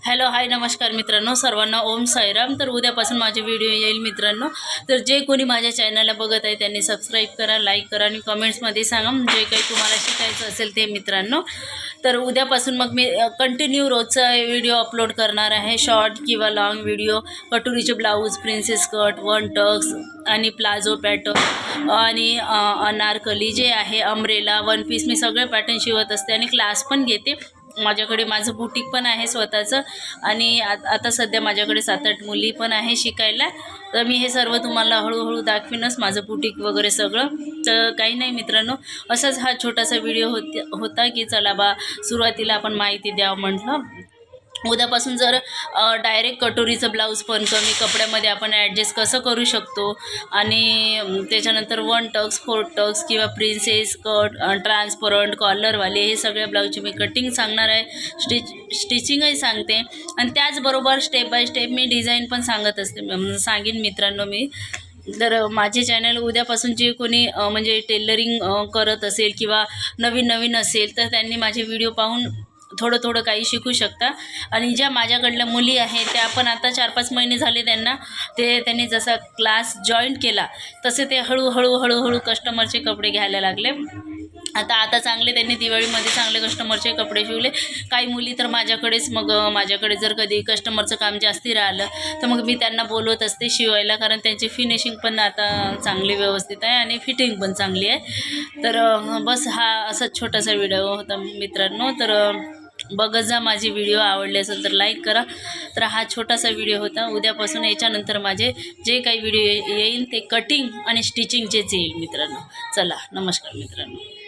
Hello hi नमस्कार मित्रांनो, सर्वांना ओम साईराम। तर उद्यापासून माझे व्हिडिओ येईल मित्रांनो। तर जे कोणी माझ्या चॅनलला बघत आहे त्यांनी सबस्क्राईब करा, लाईक करा आणि कमेंट्समध्ये सांगा जे काही तुम्हाला शिकायचं असेल ते मित्रांनो। तर उद्यापासून मग मी कंटिन्यू रोजचा व्हिडिओ अपलोड करणार आहे, शॉर्ट किंवा लॉंग व्हिडिओ। कटोरीचे blouse, princess cut, one tucks आणि प्लाझो पॅटर्न आणि अनारकली जे आहे, अम्ब्रेला, वन पीस, मी सगळे पॅटर्न शिवत असते आणि क्लास पण घेते। माझ्याकडे माझं बुटीक पण आहे स्वतःचं आणि आता सध्या माझ्याकडे 7-8 मुली पण आहे शिकायला। तर मी हे सर्व तुम्हाला हळूहळू दाखवीनच, माझं बुटीक वगैरे सगळं। तर काही नाही मित्रांनो, असाच हा छोटासा व्हिडिओ होता की चला बा सुरुवातीला आपण माहिती द्यावं म्हटलं। उद्यापासून जर डायरेक्ट कटोरीचं ब्लाऊज पण कमी कपड्यामध्ये आपण ॲडजस्ट कसं करू शकतो आणि त्याच्यानंतर वन टक्स, फोर टक्स किंवा प्रिन्सेस कट, ट्रान्सपरंट, कॉलरवाले, हे सगळ्या ब्लाऊजची मी कटिंग सांगणार आहे, स्टिचिंगही सांगते आणि त्याचबरोबर step by step me design पण सांगेन मित्रांनो मी। तर माझे चॅनल उद्यापासून जे कोणी म्हणजे टेलरिंग करत असेल किंवा नवीन असेल तर त्यांनी माझे व्हिडिओ पाहून थोडं काही शिकू शकता। आणि ज्या माझ्याकडल्या मुली आहेत त्या पण आता 4-5 महिने झाले त्यांनी जसा क्लास जॉईन केला तसे ते हळूहळू कस्टमरचे कपडे घ्यायला लागले। आता चांगले त्यांनी दिवाळीमध्ये चांगले कस्टमरचे कपडे शिवले। काही मुली तर माझ्याकडे जर कधी कस्टमरचं काम जास्ती राहिलं तर मग मी त्यांना बोलवत असते शिवायला, कारण त्यांची फिनिशिंग पण आता चांगली व्यवस्थित आहे आणि फिटिंग पण चांगली आहे। तर बस हा असाच छोटासा व्हिडिओ होता मित्रांनो। तर बघत जा, माझी व्हिडिओ आवडले असेल तर लाईक करा। तर हा छोटासा व्हिडिओ होता। उद्यापासून याच्यानंतर माझे जे काही व्हिडिओ येईल ते कटिंग आणि स्टिचिंगचेच येईल मित्रांनो। चला, नमस्कार मित्रांनो।